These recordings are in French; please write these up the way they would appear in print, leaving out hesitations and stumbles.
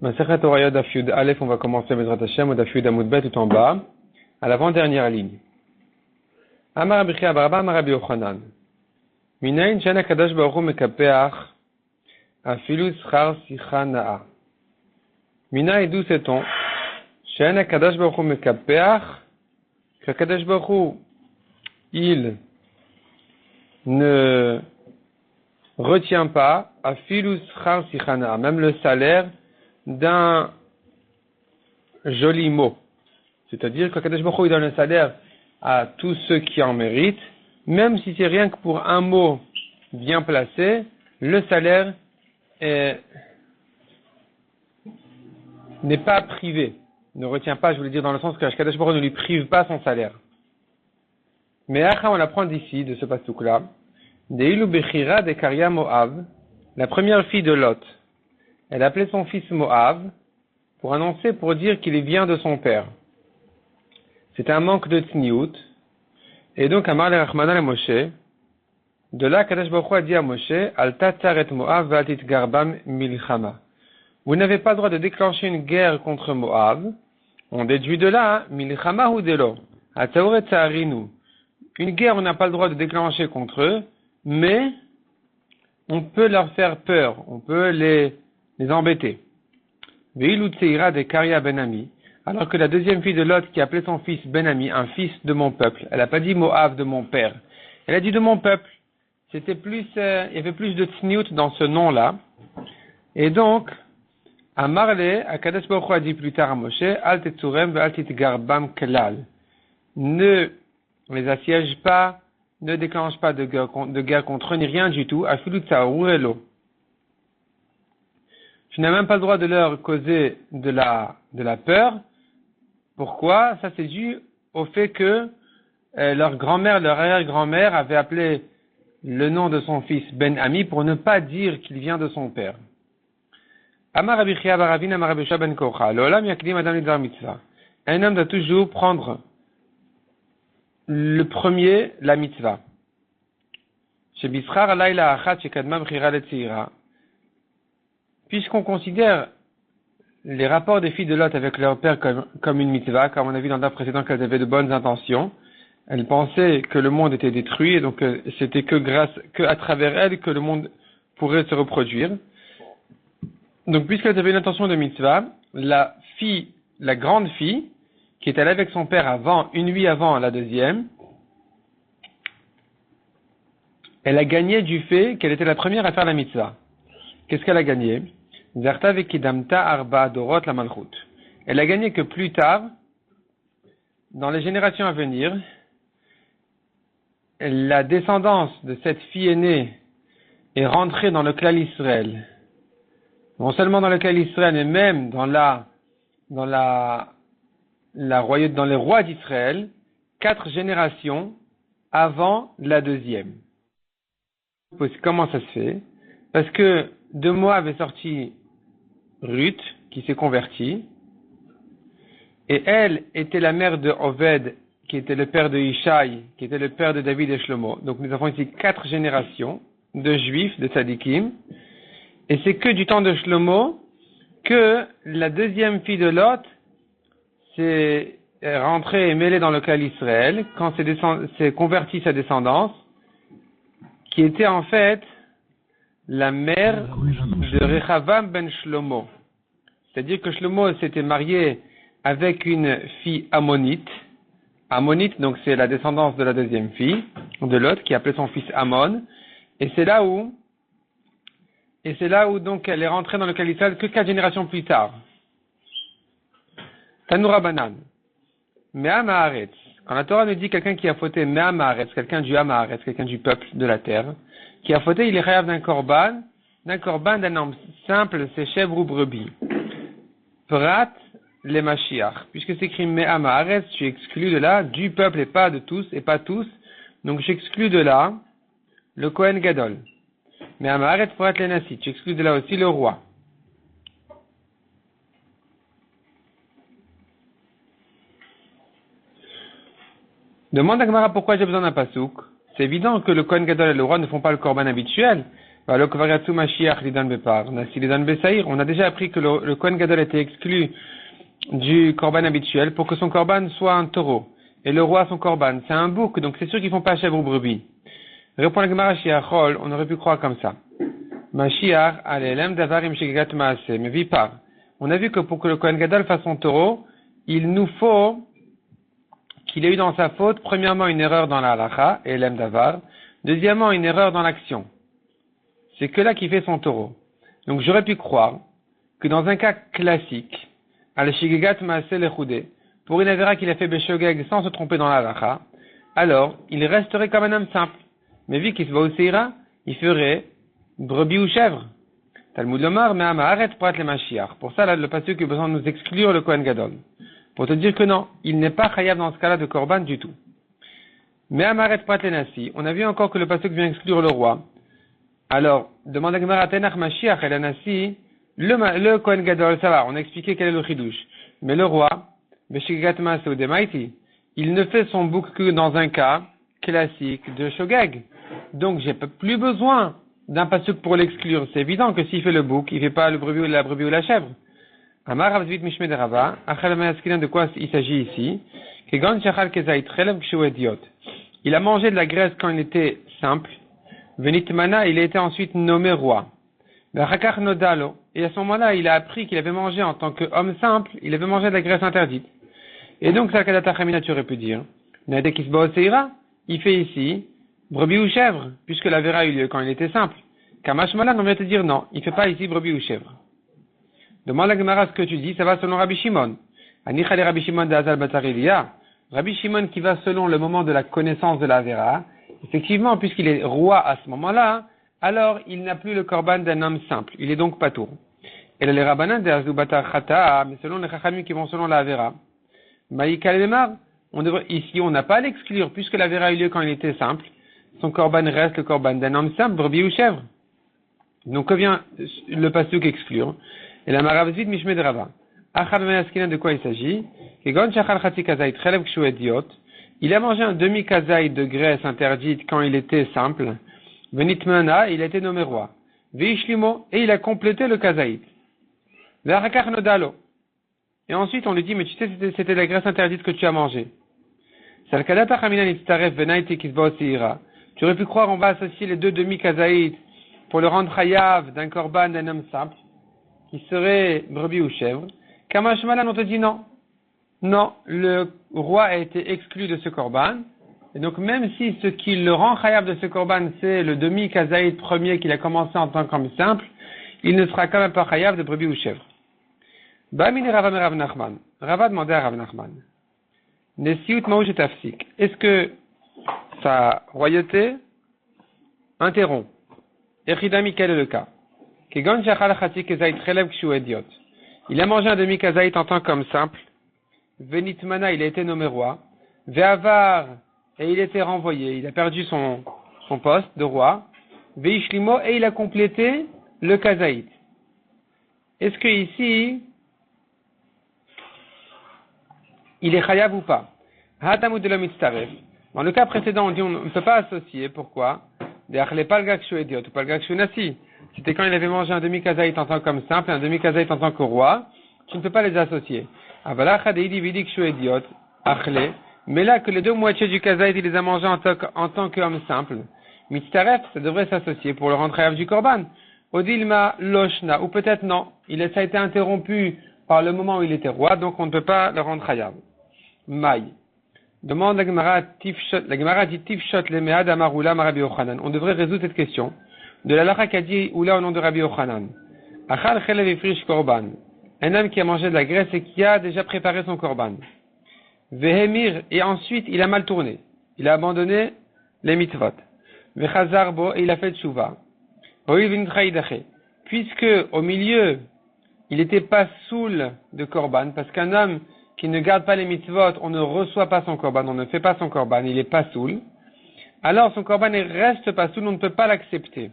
Masechet Orayot Daf Yud Aleph, on va commencer Bezrat Hashem, au Daf Yud Amud Bet tout en bas, à l'avant-dernière ligne. Amar Rabbi Chia bar Abba Amar Rabbi Yochanan. Minayin shena Kadosh Baruch Hu mekapeach afilu schar sicha na'a. Minayin, d'où sait-on shena Kadosh Baruch Hu mekapeach, que Kadosh Baruch Hu, il ne retient pas afilu schar sicha na'a, même le salaire d'un joli mot. C'est-à-dire que Kadosh Baruch Hu, il donne le salaire à tous ceux qui en méritent, même si c'est rien que pour un mot bien placé, le salaire n'est pas privé, ne retient pas, je voulais dire dans le sens que Kadosh Baruch Hu ne lui prive pas son salaire. Mais après, on apprend d'ici, de ce pasuk-là, Deilu Bechira de Karia Moav, la première fille de Lot, elle appelait son fils Moav pour annoncer, pour dire qu'il vient de son père. C'était un manque de tsniout. Et donc, Amar le Rachmana le Moshe, de là, Kadosh Baruch Hu a dit à Moshe, Al tatzaret Moav v'al titgarbam milchama. Vous n'avez pas le droit de déclencher une guerre contre Moav. On déduit de là, milchama ou delo. Atzaoret tsarinu. Une guerre, on n'a pas le droit de déclencher contre eux, mais on peut leur faire peur, on peut les embêter. Ve'ilu tseira de Karia ben-Ami. Alors que la deuxième fille de Lot, qui appelait son fils Ben-Ami, un fils de mon peuple, elle n'a pas dit Moav de mon père, elle a dit de mon peuple. C'était plus, il y avait plus de tsniout dans ce nom-là. Et donc, à Marley, à Kadosh Baruch Hu a dit plus tard à Moshe, Al tetzurem ve'al titgarbam kelal. Ne les assiège pas, ne déclenche pas de guerre contre eux, ni rien du tout. Afilu tsaourelo. Tu n'as même pas le droit de leur causer de la peur. Pourquoi? Ça, c'est dû au fait que leur grand-mère, leur arrière-grand-mère avait appelé le nom de son fils Ben-Ami pour ne pas dire qu'il vient de son père. Amar Rabbi Chia bar Avin Amar Rabbi Shua ben Korcha. L'olam yakdim adam lidvar mitzvah. Un homme doit toujours prendre le premier, la mitzvah. Chez Bischar alayla achat shekadma b'chira letzira. Puisqu'on considère les rapports des filles de Lot avec leur père comme une mitzvah, comme on a vu dans le daf précédent qu'elles avaient de bonnes intentions, elles pensaient que le monde était détruit et donc c'était que à travers elles que le monde pourrait se reproduire. Donc puisqu'elles avaient une intention de mitzvah, la grande fille, qui est allée avec son père une nuit avant la deuxième, elle a gagné du fait qu'elle était la première à faire la mitzvah. Qu'est-ce qu'elle a gagné? Zarta vekidamta arba dorot la malchut. Elle a gagné que plus tard, dans les générations à venir, la descendance de cette fille aînée est rentrée dans le clan Israël. Non seulement dans le clan Israël, mais même dans les rois d'Israël, 4 générations avant la deuxième. Comment ça se fait? Parce que de Moab est sortie Ruth, qui s'est convertie, et elle était la mère de Oved, qui était le père de Ishaï, qui était le père de David et Shlomo. Donc nous avons ici 4 générations de juifs, de tzadikim, et c'est que du temps de Shlomo que la deuxième fille de Lot s'est rentrée et mêlée dans le clan Israël, quand s'est convertie sa descendance, qui était en fait la mère de Rechavam ben Shlomo. C'est-à-dire que Shlomo s'était marié avec une fille ammonite. Ammonite, donc c'est la descendance de la deuxième fille, de Lot, qui appelait son fils Ammon. Et c'est là où donc elle est rentrée dans le clan Israël que 4 générations plus tard. Tanoura Banan. Me'am haaretz. Quand la Torah nous dit quelqu'un qui a fauté Me'am haaretz, quelqu'un du Am haaretz, quelqu'un du peuple de la terre, qui a fauté, il est chayav d'un korban d'un homme simple, c'est chèvre ou brebis. Prat le Mashiach. Puisque c'est écrit Me'am haaretz, tu exclus de là, du peuple et pas de tous, et pas tous. Donc j'exclus de là le Kohen Gadol. Me'am haaretz prat le Nasi, tu exclus de là aussi le roi. Demande à Gemara pourquoi j'ai besoin d'un pasouk. C'est évident que le Kohen Gadol et le roi ne font pas le korban habituel. On a déjà appris que le Kohen Gadol était exclu du korban habituel pour que son korban soit un taureau. Et le roi son korban, c'est un bouc, donc c'est sûr qu'ils font pas chèvre ou brebis. Répond la Gemara Shiachol, on aurait pu croire comme ça. Mashiach, alelem davarim shegegat maase, mais vipar. On a vu que pour que le Kohen Gadol fasse son taureau, il nous faut qu'il ait eu dans sa faute, premièrement, une erreur dans la halacha, elem davar, deuxièmement, une erreur dans l'action. C'est que là qu'il fait son taureau. Donc j'aurais pu croire que dans un cas classique, al shegegat maase lechoudé, pour une avera qu'il a fait beshogeg sans se tromper dans la halacha, alors il resterait comme un homme simple. Mais vu qu'il se va au seira, il ferait brebis ou chèvre. Talmud Lomar, mais arrête prat le Mashiach. Pour ça, là, le pasuk a besoin de nous exclure le Kohen Gadol. Pour te dire que non, il n'est pas chayav dans ce cas-là de korban du tout. Mais arrête prat le Nasi. On a vu encore que le pasuk vient exclure le roi. Alors, demande à Gemara Tenach Mashiach et la Nasi, le Kohen Gadol, ça va, on a expliqué quel est le chidouche. Mais le roi, Beshigat Maase ou Demaiti, il ne fait son bouc que dans un cas classique de shogeg. Donc, j'ai plus besoin d'un pasuk pour l'exclure. C'est évident que s'il fait le bouc, il fait pas le brebis ou la brebis ou la chèvre. Amar Ravzvit Mishmed Rava, de quoi il s'agit ici? Il a mangé de la graisse quand il était simple. Venitmana, il a été ensuite nommé roi. Et à ce moment-là, il a appris qu'il avait mangé en tant qu'homme simple, il avait mangé de la graisse interdite. Et donc, Salkadata Chamina, tu aurais pu dire, il fait ici brebis ou chèvre, puisque la vera a eu lieu quand il était simple. Kamash Malan, on vient te dire non, il fait pas ici brebis ou chèvre. Demande la Gemara ce que tu dis, ça va selon Rabbi Shimon. Anichale Rabbi Shimon de Hazal Batarilia. Rabbi Shimon qui va selon le moment de la connaissance de la vera. Effectivement, puisqu'il est roi à ce moment-là, alors il n'a plus le korban d'un homme simple. Il est donc patour. Et les Rabbanan de Hazal Batar mais selon les Chachamim qui vont selon la vera. Maïka Lemar, ici on n'a pas à l'exclure, puisque la vera a eu lieu quand il était simple. Son korban reste le korban d'un homme simple, brebis ou chèvre. Donc, que vient le pasuk exclure? Et la maravzit mishmed rava. Achad meyaskina, de quoi il s'agit? Kegon shachal chati kazait chelev kshu idiot. Il a mangé un demi-kazaït de graisse interdite quand il était simple. Venitmana, il a été nommé roi. Veishlimo, et il a complété le kazaït. Ve'achakach nodalo. Et ensuite, on lui dit, mais tu sais, c'était la graisse interdite que tu as mangée. Salkadata chamina nitzaref venaiti kisba seira. Tu aurais pu croire, on va associer les deux demi-kazaït pour le rendre chayav d'un korban d'un homme simple, qui serait brebis ou chèvre. Kamash Malan, on te dit non. Non, le roi a été exclu de ce korban. Et donc, même si ce qui le rend chayav de ce korban, c'est le demi-kazaït premier qu'il a commencé en tant qu'homme simple, il ne sera quand même pas chayav de brebis ou chèvre. Bamine Rava Rav Nachman. Rava demandait à Rav Nachman. Nesiut Maouj et Afsik. Est-ce que sa royauté interrompt? Echidami, quel est le cas? Il a mangé un demi-kazaït en tant qu'homme simple. Venitmana, il a été nommé roi. Ve'avar, et il a été renvoyé. Il a perdu son poste de roi. Veishlimo, et il a complété le kazaït. Est-ce que ici, il est chayav ou pas? Hatamud de la mitzaref. Dans le cas précédent, on dit on ne peut pas associer. Pourquoi? C'était quand il avait mangé un demi-kazaït en tant qu'homme simple et un demi-kazaït en tant que roi. Tu ne peux pas les associer. Mais là, que les deux moitiés du kazaït, il les a mangés en tant qu'homme simple. Mitzaref, ça devrait s'associer pour le rendre chayav du korban. Odilma loshna, ou peut-être non. Ça a été interrompu par le moment où il était roi, donc on ne peut pas le rendre chayav. Maï. Demande la Gemara dit Tifshot le Mead Amar Ula Rabbi Yochanan. On devrait résoudre cette question de la Lacha qui a dit Ula au nom de Rabbi Yochanan. Achal Chelev Ifrish Korban. Un homme qui a mangé de la graisse et qui a déjà préparé son korban. Vehemir, et ensuite il a mal tourné. Il a abandonné les mitzvot. Vechazarbo, et il a fait tchouva. Puisque au milieu il n'était pas saoul de korban, parce qu'un homme qui ne garde pas les mitzvot, on ne reçoit pas son korban, on ne fait pas son korban, il est pas saoul. Alors son korban ne reste pas saoul, on ne peut pas l'accepter.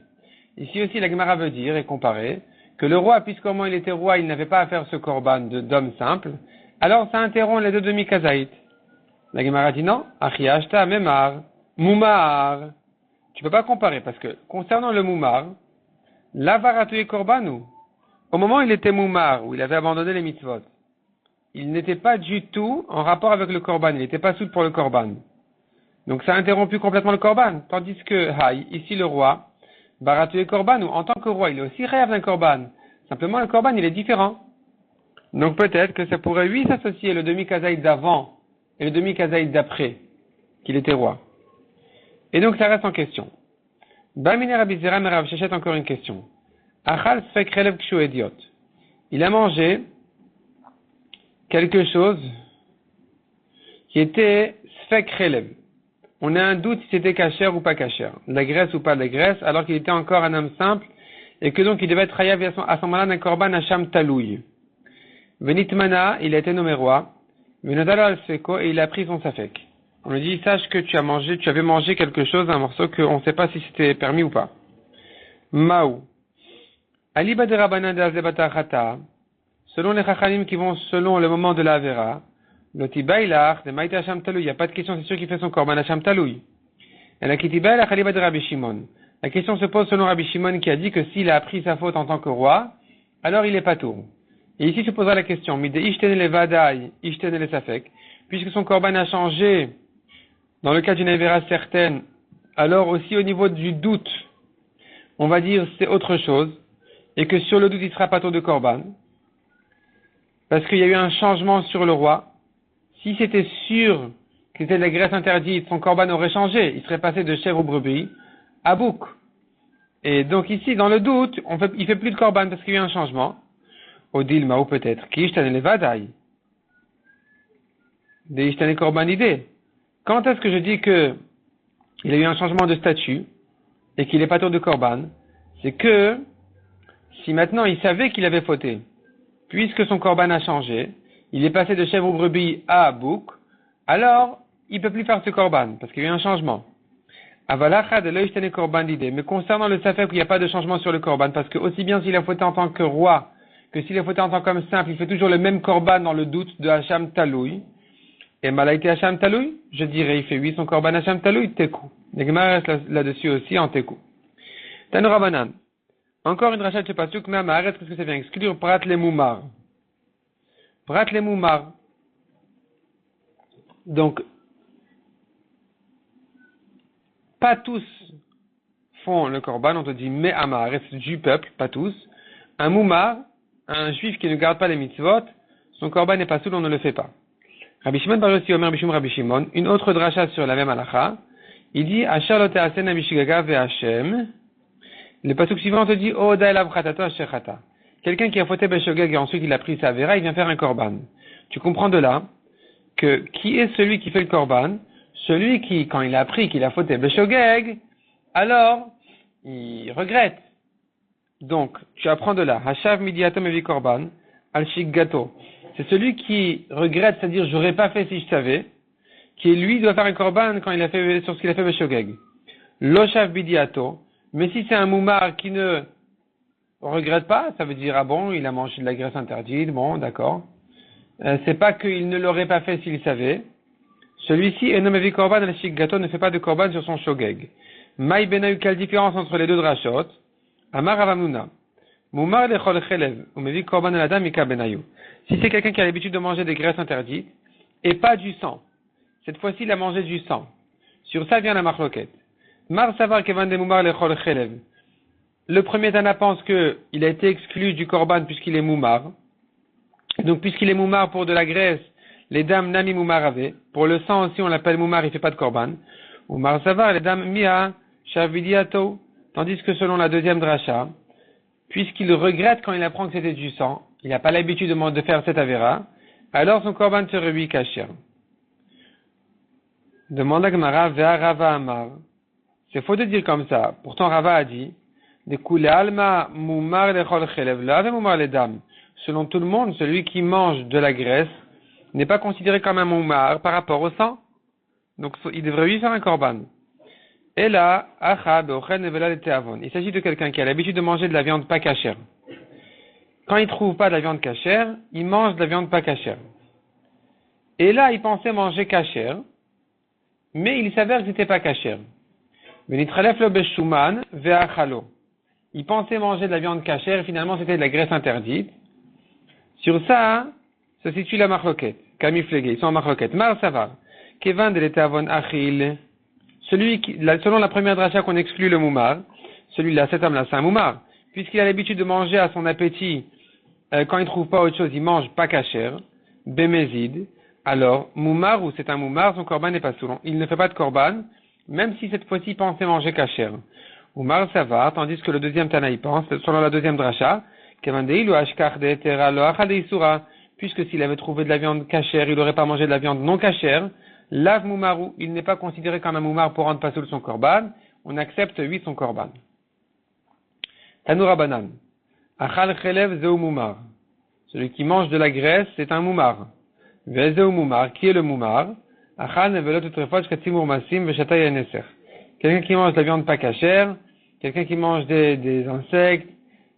Ici aussi la Gemara veut dire et comparer que le roi, puisqu'au moment il était roi, il n'avait pas à faire ce korban d'homme simple, alors ça interrompt les deux demi-kazaït. La Gemara dit non, Achiashta, Memar, Moumar. Tu peux pas comparer parce que concernant le Moumar, Lavaratu et korbanu. Au moment où il était moumar, où il avait abandonné les mitzvot, il n'était pas du tout en rapport avec le korban, il n'était pas soude pour le korban. Donc ça a interrompu complètement le korban. Tandis que, ici le roi, baratu et korbanu, en tant que roi, il est aussi rêve d'un korban. Simplement le korban, il est différent. Donc peut-être que ça pourrait lui s'associer le demi-kazaïd d'avant et le demi-kazaïd d'après qu'il était roi. Et donc ça reste en question. Bamine Rabbi Zera mais Rav Shechet encore une question. Achal sfek relev kshu idiot. Il a mangé quelque chose qui était sfek relev. On a un doute si c'était kasher ou pas kasher, de la graisse ou pas de la graisse, alors qu'il était encore un homme simple et que donc il devait être hayav à son malade un korban hacham talouy. Venitmana, il a été nommé roi. Venadalo al sfeko et il a pris son safek. On lui dit, sache que tu avais mangé quelque chose, un morceau qu'on ne sait pas si c'était permis ou pas. Maou. Aliba de Rabbanan de Azebata Chata, selon les Chachanim qui vont selon le moment de la Avera, l'Otibaïlach, de Maïta Hacham Taloui, il n'y a pas de question, c'est sûr qu'il fait son korban Hacham Taloui. Et la Kitibaïlach, Aliba de Rabbi Shimon. La question se pose selon Rabbi Shimon qui a dit que s'il a appris sa faute en tant que roi, alors il est patour. Et ici se posera la question, Mide Ishtene le Vadaï, Ishtene le Safek, puisque son korban a changé, dans le cas d'une Avera certaine, alors aussi au niveau du doute, on va dire c'est autre chose, et que sur le doute il sera patour de korban, parce qu'il y a eu un changement sur le roi. Si c'était sûr que c'était de la graisse interdite, son korban aurait changé, il serait passé de chèvre ou brebis à bouc. Et donc ici, dans le doute, il fait plus de korban parce qu'il y a eu un changement. Odilma ou peut-être, qui ishtane le vadaï, de ishtane korban idée. Quand est-ce que je dis que il a eu un changement de statut et qu'il est patour de korban? C'est que si maintenant il savait qu'il avait fauté, puisque son korban a changé, il est passé de chèvre ou brebis à bouc, alors il peut plus faire ce korban parce qu'il y a eu un changement. Avalacha de l'oishtane korban d'idée. Mais concernant le safek, il n'y a pas de changement sur le korban parce que aussi bien s'il a fauté en tant que roi que s'il a fauté en tant qu'homme simple, il fait toujours le même korban dans le doute de Hacham Taloui. Et Malaïté Hacham Taloui, je dirais, il fait oui, son korban Hacham Taloui, Tekou. Les Gemara reste là-dessus aussi en Tekou. Tanu Rabanan. Encore une rachat de Pasuk, mais arrête parce que ça vient exclure Prat les Moumar. Prat les Moumar. Donc, pas tous font le korban, on te dit mais Amaret du peuple, pas tous. Un Moumar, un juif qui ne garde pas les mitzvot, son korban n'est pas soul, on ne le fait pas. Rabbi Shimon bar Yossi Omer Bishum Rabbi Shimon, une autre dracha sur la même halakha, il dit Asher lo te'asenamishigaga ve'Hashem. Le pasuk suivant te dit Oda elav chatato asher chata. Quelqu'un qui a fauté beshogeg et ensuite il a pris sa vera, il vient faire un korban. Tu comprends de là que qui est celui qui fait le korban? Celui qui, quand il a appris qu'il a fauté beshogeg, alors il regrette. Donc, tu apprends de là, Hashav midiatom evi korban, al-shik gato. C'est celui qui regrette, c'est-à-dire j'aurais pas fait si je savais, qui lui doit faire un korban quand il a fait, sur ce qu'il a fait beshogeg. Loshav bidiato, mais si c'est un moumar qui ne regrette pas, ça veut dire, ah bon, il a mangé de la graisse interdite, bon, d'accord. C'est pas qu'il ne l'aurait pas fait s'il savait. Celui-ci, enom evi korban al-shik gato, ne fait pas de korban sur son shogeg. Maï benayu, quelle différence entre les deux drachot? Amar Ravamuna. Moumar lechol chelev, ou mevi korban eladam mika benayu. Si c'est quelqu'un qui a l'habitude de manger des graisses interdites, et pas du sang. Cette fois-ci, il a mangé du sang. Sur ça vient la marloquette. Mar savar kevan de moumar lechol chelev. Le premier Tana pense qu'il a été exclu du korban puisqu'il est moumar. Donc, puisqu'il est moumar pour de la graisse, les dames nami moumar avaient. Pour le sang aussi, on l'appelle moumar, il fait pas de korban. Ou mar savar, les dames mia, shavidiato. Tandis que selon la deuxième dracha, puisqu'il regrette quand il apprend que c'était du sang, il n'a pas l'habitude de faire cette avéra, alors son korban serait lui kasher. Demande à Gemara, Vea Rava Amar. C'est faux de dire comme ça. Pourtant Rava a dit, de kule alma moumar lechol chelev lave moumar les dames. Selon tout le monde, celui qui mange de la graisse n'est pas considéré comme un moumar par rapport au sang. Donc il devrait lui faire un korban. Et là, il s'agit de quelqu'un qui a l'habitude de manger de la viande pas cachère. Quand il trouve pas de la viande cachère, il mange de la viande pas cachère. Et là, il pensait manger cachère, mais il s'avère que c'était pas cachère. Il il pensait manger de la viande cachère et finalement c'était de la graisse interdite. Sur ça, se situe la marloquette. Kamiflégué, ils sont en marloquette. Mar savar. Kevan de l'étavon achil. Selon la première dracha qu'on exclut le moumar, celui-là, cet homme-là, c'est un moumar. Puisqu'il a l'habitude de manger à son appétit, quand il trouve pas autre chose, il mange pas cachère. Bémézid. Alors, moumar ou c'est un moumar, son korban n'est pas sourd. Il ne fait pas de korban, même si cette fois-ci il pensait manger cachère. Moumar savar, tandis que le deuxième Tana y pense, selon la deuxième dracha, puisque s'il avait trouvé de la viande cachère, il n'aurait pas mangé de la viande non cachère. Lav moumarou, il n'est pas considéré comme un moumar pour rendre pas soul son korban. On accepte 8 son korban. Tanoura banan. Achal chelev zeu moumar. Celui qui mange de la graisse, c'est un moumar. Vezeu moumar, qui est le moumar? Achal nevelot utrefot shkatzimur masim veshatay eneser. Quelqu'un qui mange de la viande pas cachère, quelqu'un qui mange des insectes,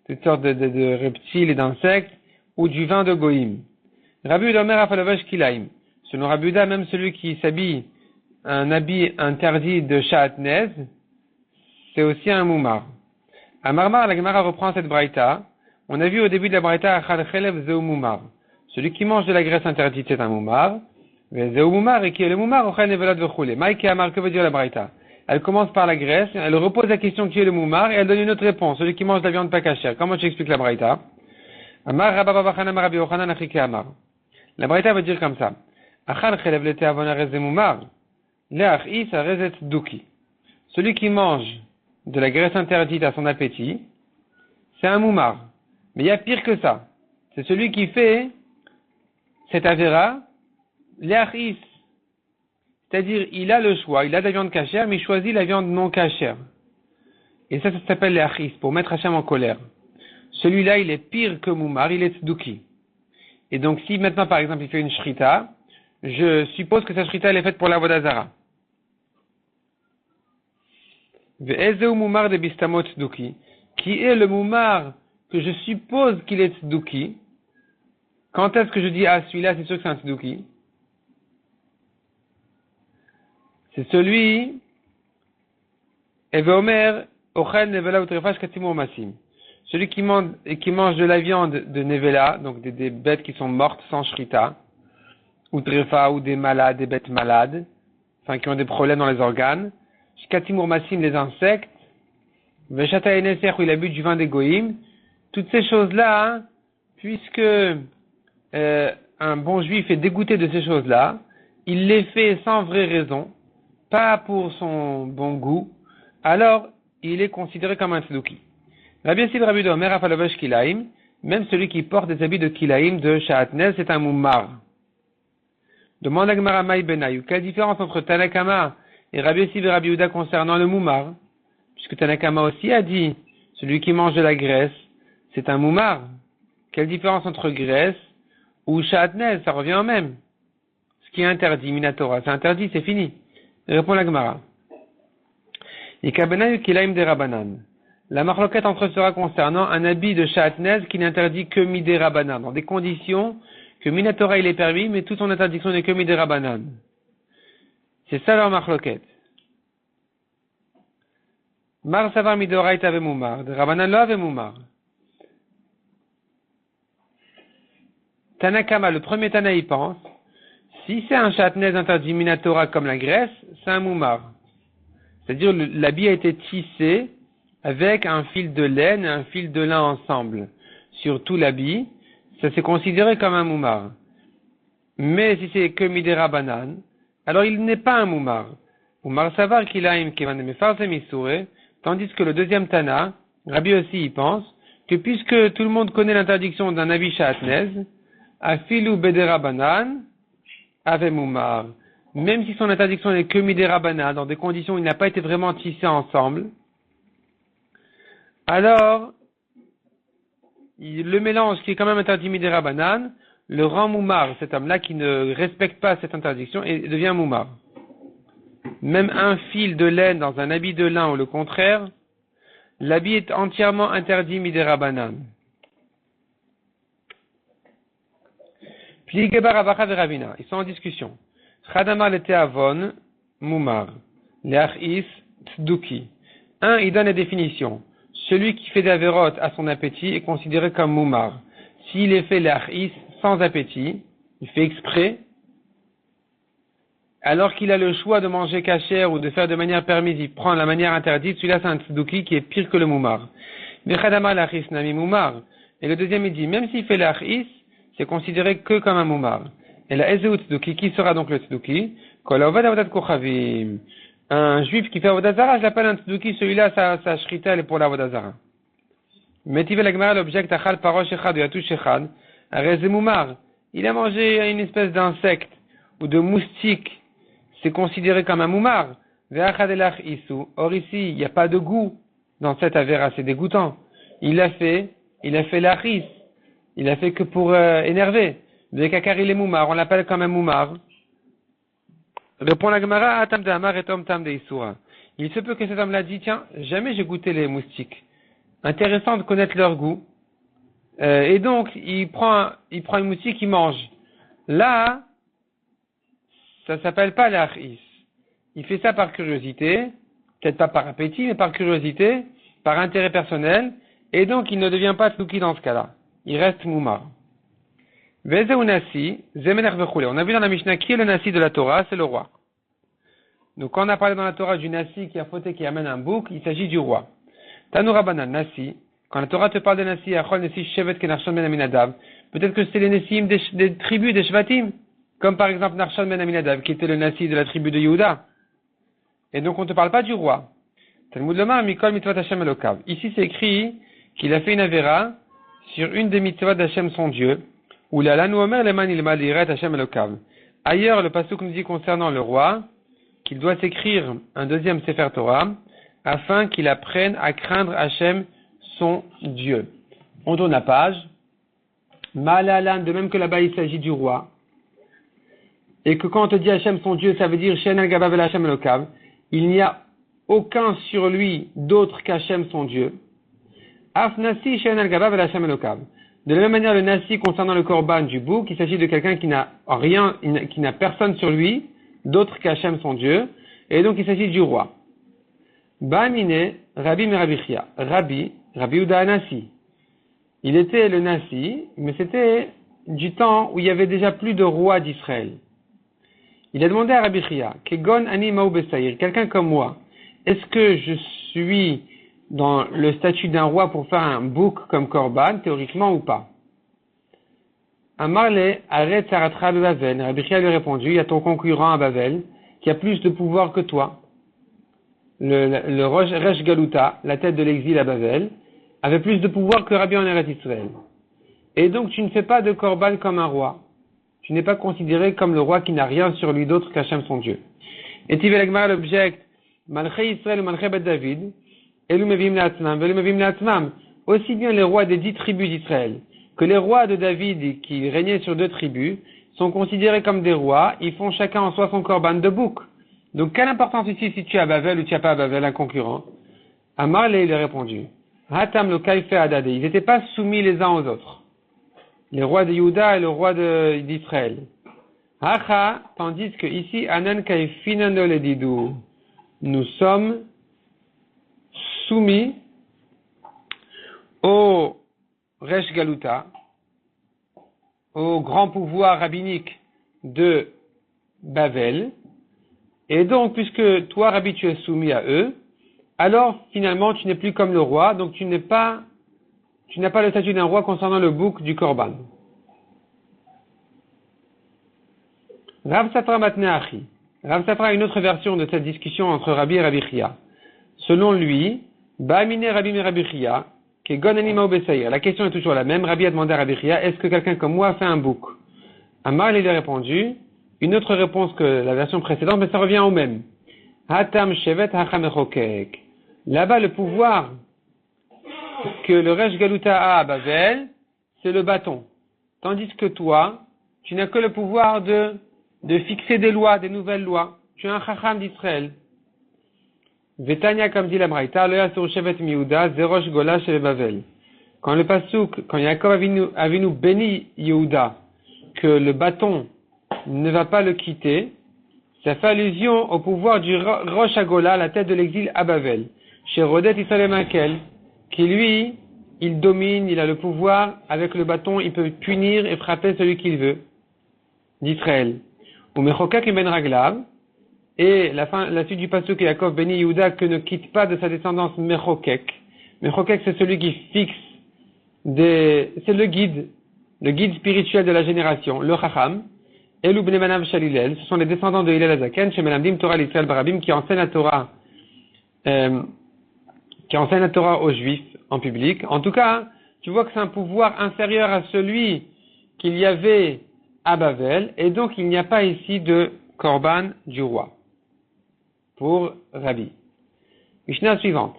toutes sortes de reptiles et d'insectes, ou du vin de goïm. Rabbi Uda Omer afalovesh kilaim. Selon Rabbi Uda, même celui qui s'habille un habit interdit de sha'atnez, c'est aussi un moumar. À Marmar, la Gemara reprend cette braïta. On a vu au début de la braïta achal chelev zeu moumar. Celui qui mange de la graisse interdite, c'est un moumar. Mais zeu moumar, et qui est le moumar, ochel nevelot vechule. Maïke Amar, que veut dire la braïta? Elle commence par la graisse, elle repose la question qui est le moumar, et elle donne une autre réponse, celui qui mange de la viande pas cachère. Comment tu expliques la braïta? Amar Rabba Bachana Rabbi Yochanan Achike Amar. La braïta veut dire comme ça. Achal chelev lete avon arez moumar. Le'achis arezet duki. Celui qui mange de la graisse interdite à son appétit, c'est un moumar. Mais il y a pire que ça. C'est celui qui fait cet avéra, le'achis. C'est-à-dire, il a le choix, il a de la viande cachère, mais il choisit la viande non cachère. Et ça s'appelle le'achis, pour mettre Hachem en colère. Celui-là, il est pire que moumar, il est tzduki. Et donc, si maintenant, par exemple, il fait une shrita, je suppose que cette shrita, elle est faite pour la vodazara. Ve'ezeu moumar de bistamot tzduki, qui est le moumar que je suppose qu'il est tzduki. Quand est-ce que je dis, ah, celui-là, c'est sûr que c'est un tzduki? C'est celui, Eveomer, Ochel Nevela Utrefash Katimur Masim. Celui qui mange de la viande de Nevela, donc des bêtes qui sont mortes sans shrita, ou trefa, ou des malades, des bêtes malades, enfin qui ont des problèmes dans les organes, Katimur Masim, les insectes, Veshata Eneser, où il a bu du vin des goïm, toutes ces choses-là, hein, puisque un bon juif est dégoûté de ces choses-là, il les fait sans vraie raison, pas pour son bon goût, alors il est considéré comme un tzduki. Rabbi Yossi Rabbi Uda Omer afalovesh kilaim, même celui qui porte des habits de kilaim, de sha'atnez, c'est un moumar. Demande à Gemara Maï Benayu, quelle différence entre Tanakama et Rabbi Yossi et Rabbi Uda concernant le moumar? Puisque Tanakama aussi a dit, celui qui mange de la graisse, c'est un moumar. Quelle différence entre graisse ou sha'atnez? Ça revient au même. Ce qui est interdit, minatora, c'est interdit, c'est fini. Répond la Gemara. Ikabenayu kilaim de rabanan. La marloquette entre sera concernant un habit de sha'atnez qui n'interdit que midé rabanan, dans des conditions que minatora il est permis, mais toute son interdiction n'est que midé rabanan. C'est ça leur marloquette. Mar savar midoraita ave moumar, de rabanan lo ave moumar. Tanakama, le premier Tana y pense, si c'est un sha'atnez interdit minatora comme la graisse, c'est un moumar. C'est-à-dire l'habit a été tissé avec un fil de laine et un fil de lin ensemble. Sur tout l'habit, ça c'est considéré comme un moumar. Mais si c'est que midera banan, alors il n'est pas un moumar. Moumar savar kilaim kevan mefarzem isure, tandis que le deuxième Tana, Rabbi aussi y pense, que puisque tout le monde connaît l'interdiction d'un habit sha'atnez, afilu bedera banan, ave moumar. Même si son interdiction n'est que midera banan, dans des conditions où il n'a pas été vraiment tissé ensemble, alors, le mélange qui est quand même interdit midera banan, le rend moumar, cet homme-là qui ne respecte pas cette interdiction, et devient moumar. Même un fil de laine dans un habit de lin ou le contraire, l'habit est entièrement interdit midera banan. Puis Gebar Avacha et Ravina, ils sont en discussion. Chadamar le teavon, moumar. Leachis, tzduki. Un, il donne la définition. celui qui fait des avérotes à son appétit est considéré comme moumar. S'il est fait l'achis sans appétit, il fait exprès, alors qu'il a le choix de manger cachère ou de faire de manière permise, il prend la manière interdite, celui-là c'est un tzedouki qui est pire que le moumar. Vechadama l'achis nami moumar. Et le deuxième il dit, même s'il fait l'achis, c'est considéré que comme un moumar. Et la ezeu tzedouki, qui sera donc le tzedouki? Un juif qui fait avodat zara, je l'appelle un tzedouki, celui-là sa shrita elle est pour l'avodat zara. Metive la gemara l'object achal parosh echad ou yatush echad, arez moumar. Il a mangé une espèce d'insecte ou de moustique, c'est considéré comme un moumar. Or ici, il n'y a pas de goût dans cette avéra, c'est dégoûtant. Il a fait l'achis. Il a fait que pour énerver. Car il est moumar, on l'appelle comme un moumar. Répond la Gemara, Atam de Amar et Tom Tam de Isura. Il se peut que cet homme-là dit, tiens, jamais j'ai goûté les moustiques. Intéressant de connaître leur goût. Et donc, il prend une moustique, il mange. Là, ça s'appelle pas l'achis. Il fait ça par curiosité, peut-être pas par appétit, mais par curiosité, par intérêt personnel, et donc il ne devient pas tzedouki dans ce cas-là. Il reste moumar. Veze ou nasi, zemener vechule. On a vu dans la Mishnah qui est le nasi de la Torah, c'est le roi. Donc quand on a parlé dans la Torah du nasi qui a fauté, qui amène un bouc, il s'agit du roi. Tanoura banan nasi. Quand la Torah te parle de nasi, achol nasi shevet ke narshon ben aminadav. Peut-être que c'est les nasim des tribus, des shvatim. Comme par exemple Narshon ben Aminadav, qui était le nasi de la tribu de Yehuda. Et donc on ne te parle pas du roi. Talmud lomar mikol mitzvot Hashem elokav. Ici c'est écrit qu'il a fait une avéra sur une des mitzvot d'Hashem son Dieu. Ou la lanu omer leman ilmad iret Hashem elokav. Ailleurs le pasuk nous dit concernant le roi qu'il doit s'écrire un deuxième Sefer Torah afin qu'il apprenne à craindre Hashem son Dieu. On tourne la page. Malalan, de même que là-bas il s'agit du roi. Et que quand on te dit Hachem son Dieu, ça veut dire Shen al Gabav el Hachem Elokav. Il n'y a aucun sur lui d'autre qu'Hachem son Dieu. Af Nasi Shen al Gabav el Hachem Elokav. De la même manière, le Nasi concernant le Korban du bouc, il s'agit de quelqu'un qui n'a rien, qui n'a personne sur lui d'autre qu'Hachem son Dieu. Et donc il s'agit du roi. Ba'amine Rabbi Merabichia. Rabbi Uda Nasi. Il était le Nasi, mais c'était du temps où il y avait déjà plus de roi d'Israël. Il a demandé à Rabbi Chia, Kegon ani maou besaïr, quelqu'un comme moi, est-ce que je suis dans le statut d'un roi pour faire un bouc comme Korban, théoriquement ou pas? Amarle, arrête Saratra de Bavel. Rabbi Chia lui a répondu, il y a ton concurrent à Bavel, qui a plus de pouvoir que toi. Le Resh Galuta, la tête de l'exil à Bavel, avait plus de pouvoir que Rabbi en Eretz Israël. Et donc tu ne fais pas de Korban comme un roi. Tu n'es pas considéré comme le roi qui n'a rien sur lui d'autre qu'Hachem son Dieu. Et Tivel Agmar l'objecte, Malchei Israël, Malchei Bet David, Elu Mevim Le'atzmam, Velu Mevim Le'atzmam, aussi bien les rois des 10 tribus d'Israël que les rois de David qui régnaient sur 2 tribus sont considérés comme des rois, ils font chacun en soi son korban de bouc. Donc quelle importance ici si tu es à Bavel ou tu n'as pas à Bavel, un concurrent? Amar il a répondu, Hatam lo Kaife Adade, ils n'étaient pas soumis les uns aux autres. Les rois de Yehuda et le roi d'Israël. Hacha, tandis que ici, Anan Kaifinano le Didou, nous sommes soumis au Resh Galuta, au grand pouvoir rabbinique de Bavel, et donc, puisque toi, Rabbi, tu es soumis à eux, alors, finalement, tu n'es plus comme le roi, donc tu n'as pas le statut d'un roi concernant le bouc du Korban. Rav Safra Matneachi. Rav Safra a une autre version de cette discussion entre Rabbi et Rabbi Chia. Selon lui, Ba'amine Rabbi et Rabbi Chia, que Gonani Mao Besaïr. La question est toujours la même. Rabbi a demandé à Rabbi Chia, est-ce que quelqu'un comme moi a fait un bouc? Amar lui a répondu, une autre réponse que la version précédente, mais ça revient au même. Hatam Shevet Hachamechokek. Là-bas, le pouvoir que le Resh Galuta a à Bavel, c'est le bâton. Tandis que toi, tu n'as que le pouvoir de fixer des lois, des nouvelles lois. Tu es un Chacham d'Israël. Vetania, comme dit la Braïta, Loya sur Shevet Miouda, Zerosh Gola chez Bavel. Quand le Pasuk, quand Yaakov Avinu béni Yehuda, que le bâton ne va pas le quitter, ça fait allusion au pouvoir du Rosh Hagola, la tête de l'exil à Bavel. Chez Rodet Israël Makel, qui lui, il domine, il a le pouvoir, avec le bâton, il peut punir et frapper celui qu'il veut, d'Israël. Ou Mechokak ben Raglav, et la suite du pasuk Yaakov béni Yehuda que ne quitte pas de sa descendance Mechokek. Mechokek, c'est celui qui fixe c'est le guide spirituel de la génération, le Chacham, et l'Ubne Manav Shalilel, ce sont les descendants de Hillel Azaken, chez Melamdim Torah l'Israël Barabim, qui enseignent la Torah aux Juifs en public. En tout cas, tu vois que c'est un pouvoir inférieur à celui qu'il y avait à Bavel, et donc il n'y a pas ici de Korban du roi. Pour Rabbi. Mishnah suivante.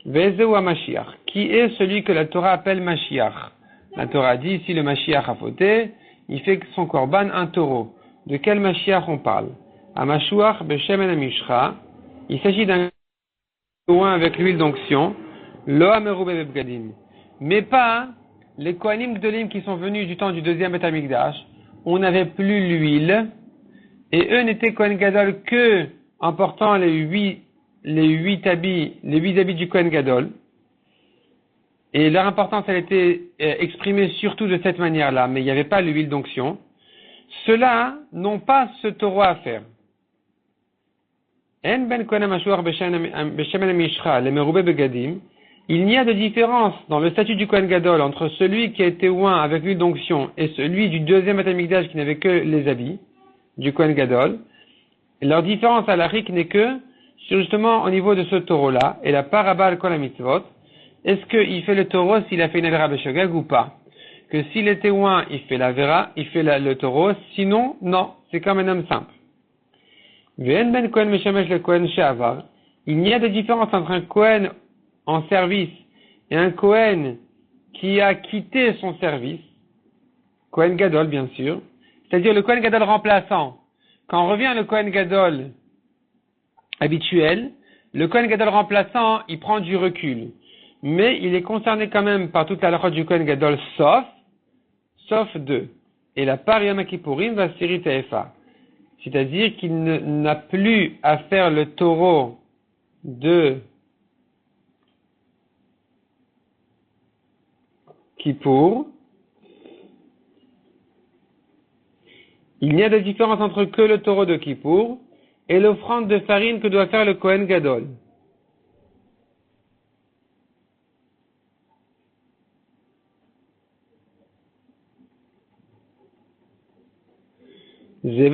Vezeu Mashiach. Qui est celui que la Torah appelle Mashiach? La Torah dit, si le Mashiach a fauté, il fait son Korban un taureau. De quel Mashiach on parle? Amashuach Beshemen Amishcha. Il s'agit d'un loin avec l'huile d'onction. Lo Amerube Bebgadim. Mais pas les Kohanim Gdolim qui sont venus du temps du deuxième Beth Amikdash. On n'avait plus l'huile. Et eux n'étaient Kohen Gadol que en portant les huit habits du Kohen Gadol. Et leur importance, elle était exprimée surtout de cette manière-là, mais il n'y avait pas l'huile d'onction. Ceux-là n'ont pas ce taureau à faire. Il n'y a de différence dans le statut du Kohen Gadol entre celui qui a été oint avec l'huile d'onction et celui du deuxième Beth Amikdash qui n'avait que les habits du Kohen Gadol. Et leur différence à l'Arik n'est que sur justement au niveau de ce taureau-là, et la parabale kol mitzvot, est-ce qu'il fait le taureau s'il a fait une avera b'shogeg ou pas? Que s'il était oint, il fait l'avera, il fait le taureau, sinon, non, c'est comme un homme simple. Ve'en ben kohen meshamesh le kohen she'avar. Il n'y a de différence entre un kohen en service et un kohen qui a quitté son service, kohen gadol bien sûr, c'est-à-dire le kohen gadol remplaçant. Quand revient le Kohen Gadol habituel, le Kohen Gadol remplaçant, il prend du recul. Mais il est concerné quand même par toute la halakha du Kohen Gadol, sauf deux. Et la part Yom Kippourim va Siri Tefa. C'est-à-dire qu'il n'a plus à faire le taureau de Kippour. Il n'y a de différence entre que le taureau de Kippour et l'offrande de farine que doit faire le Kohen Gadol. Mais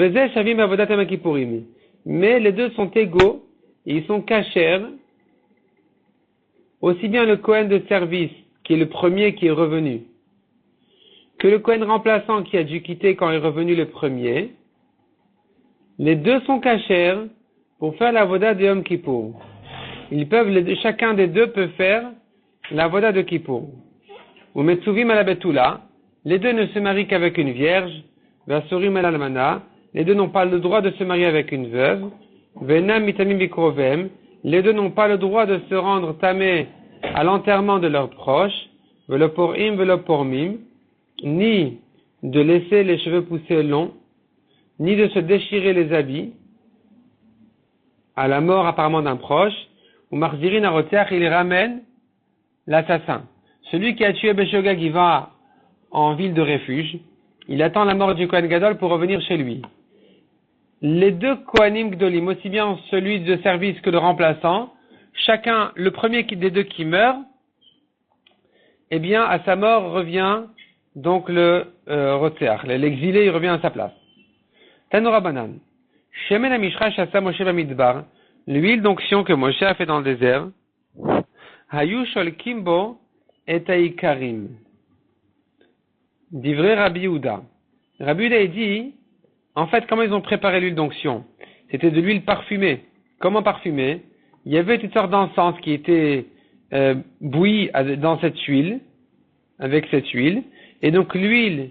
les deux sont égaux et ils sont cachers. Aussi bien le Kohen de service, qui est le premier qui est revenu, que le Kohen remplaçant qui a dû quitter quand est revenu le premier, les deux sont cachers pour faire la voda de Yom Kippour. Chacun des deux peut faire la voda de Kippour. Ou Metsuvim à la Betula, les deux ne se marient qu'avec une vierge, Vasorim à l'Almana, les deux n'ont pas le droit de se marier avec une veuve, Venam mitamim bikrovem, les deux n'ont pas le droit de se rendre tamé à l'enterrement de leurs proches, Veloporim velopormim, ni de laisser les cheveux pousser longs, ni de se déchirer les habits, à la mort apparemment d'un proche, ou Marzirin Arotiach, il ramène l'assassin. Celui qui a tué Beshogag, il va en ville de refuge, il attend la mort du Kohen Gadol pour revenir chez lui. Les deux Kohanim Gdolim, aussi bien celui de service que le remplaçant, chacun, le premier des deux qui meurt, eh bien, à sa mort revient donc le Rotseach, l'exilé, il revient à sa place. Tanura Banan. Shemen Amishra Shasa Moshe Bamidbar, l'huile d'onction que Moshe a fait dans le désert, Hayu Shol Kimbo et Aikarim. Divrei Rabbi Yehuda. Rabbi Yehuda dit, en fait, comment ils ont préparé l'huile d'onction? C'était de l'huile parfumée. Comment parfumée? Il y avait toutes sortes d'encens qui étaient bouillis dans cette huile, avec cette huile, et donc l'huile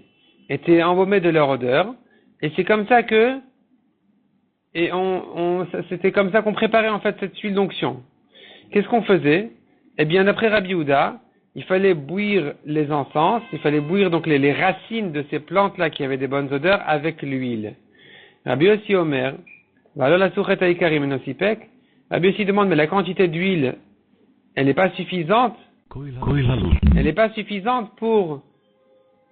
était embaumée de leur odeur, et c'est comme ça que, c'était comme ça qu'on préparait en fait cette huile d'onction. Qu'est-ce qu'on faisait? Eh bien, d'après Rabbi Yehuda, il fallait bouillir les encens, il fallait bouillir donc les racines de ces plantes-là qui avaient des bonnes odeurs avec l'huile. Rabbi Yossi Omer, Rabbi Yossi demande, mais la quantité d'huile, elle n'est pas suffisante Elle n'est pas suffisante pour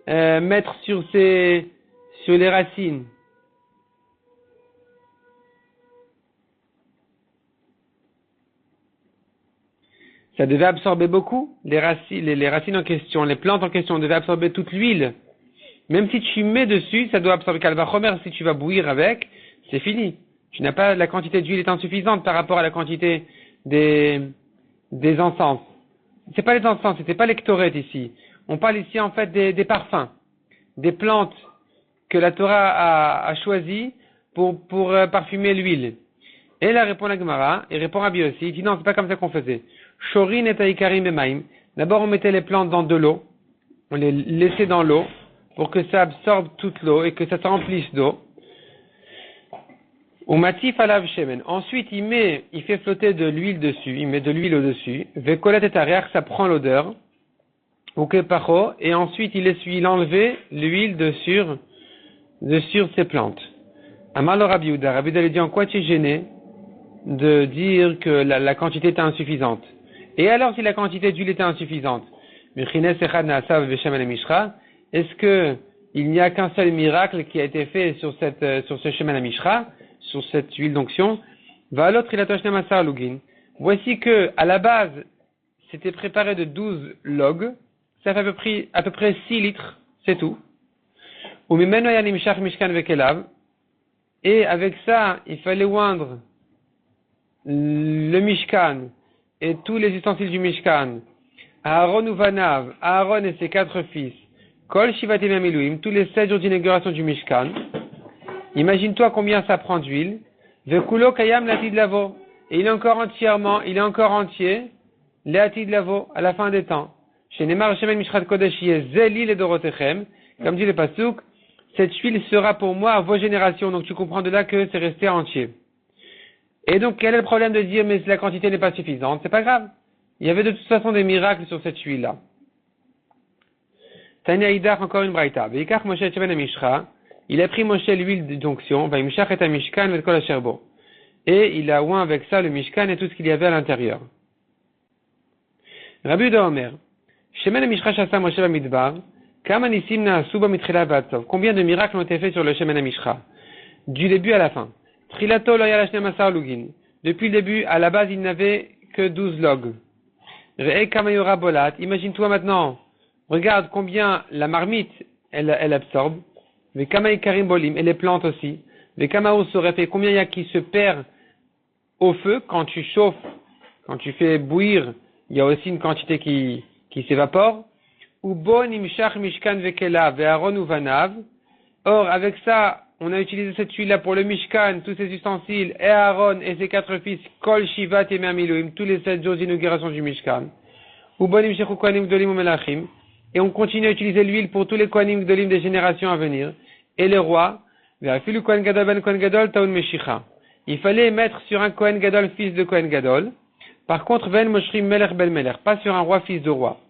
mettre sur les racines. Ça devait absorber beaucoup, les racines en question, les plantes en question devaient absorber toute l'huile. Même si tu mets dessus, ça doit absorber calvachomer. Si tu vas bouillir avec, c'est fini. Tu n'as pas, la quantité d'huile est insuffisante par rapport à la quantité des encens. C'est pas les encens, c'était pas l'ectorette ici. On parle ici en fait des parfums, des plantes que la Torah a choisies pour parfumer l'huile. Et là répond la Gemara, et répond Rabbi aussi, il dit non, c'est pas comme ça qu'on faisait. Shorin et taikarim emaim. D'abord on mettait les plantes dans de l'eau, on les laissait dans l'eau pour que ça absorbe toute l'eau et que ça se remplisse d'eau. Ou matif alav shemen. Ensuite il fait flotter de l'huile dessus, il met de l'huile au-dessus. Vekolet et arrière, ça prend l'odeur. Ou kepacho, et ensuite il enlevait l'huile de sur ces plantes. Amar le Rabbi Yehuda, Rabbi Yehuda lui dit en quoi tu es gêné de dire que la quantité était insuffisante. Et alors si la quantité d'huile était insuffisante, est-ce que il n'y a qu'un seul miracle qui a été fait sur ce Shemen HaMishra, sur cette huile d'onction? Voici que, à la base, c'était préparé de 12 logs, ça fait à peu près 6 litres, c'est tout. Et avec ça, il fallait oindre le Mishkan et tous les ustensiles du Mishkan, Aaron Uvanav, Aaron et ses 4 fils, Kol Shivatim Amiluim, tous les 7 jours d'inauguration du Mishkan. Imagine-toi combien ça prend d'huile. Vekulo Kayam Latid Lavo. Et il est encore entier, Latid Lavo, à la fin des temps. Chez Nemar Shemen Mishrat Kodesh Zeli le Dorotechem. Comme dit le Pasuk, cette huile sera pour moi à vos générations. Donc tu comprends de là que c'est resté entier. Et donc, quel est le problème de dire, mais la quantité n'est pas suffisante? C'est pas grave. Il y avait de toute façon des miracles sur cette huile-là. Tanya Idach, encore une braïta. Veikach Moshe Tcheven Mishra. Il a pris Moshe l'huile d'onction. Vaimshach et Mishkan et Kol Asherbo. Et il a oint avec ça le Mishkan et tout ce qu'il y avait à l'intérieur. Rabbi Yehuda Omer. Shemen Mishra Shasa Moshe Bamidbar. Kama Nisim Na'asuba Mitrila Vatzov. Combien de miracles ont été faits sur le Shemen Mishra? Du début à la fin. Trilato loya lashne masar lugin. Depuis le début, à la base, il n'avait que 12 logs. Re'e kamayora bolat. Imagine-toi maintenant. Regarde combien la marmite, elle absorbe. Ve kamay karim bolim. Et les plantes aussi. Ve kamaou soref. Et combien il y a qui se perd au feu quand tu chauffes, quand tu fais bouillir, il y a aussi une quantité qui s'évapore. Ou bon imshach mishkan vekela ve aaron uvanav. Or, avec ça, on a utilisé cette huile-là pour le Mishkan, tous ses ustensiles, et Aaron et ses 4 fils, Kol Shivat et Me'amiluim, tous les 7 jours d'inauguration du Mishkan. Ubonim Shechu Kohanim Gdolim Umelachim. Et on continue à utiliser l'huile pour tous les Kohanim Gdolim des générations à venir. Et les rois, Ve'afilu Kohen Gadol ben Kohen Gadol Taun Meshicha. Il fallait mettre sur un Kohen Gadol, fils de Kohen Gadol. Par contre, Ven Moshrim Melech Ben Melech, pas sur un roi, fils de roi.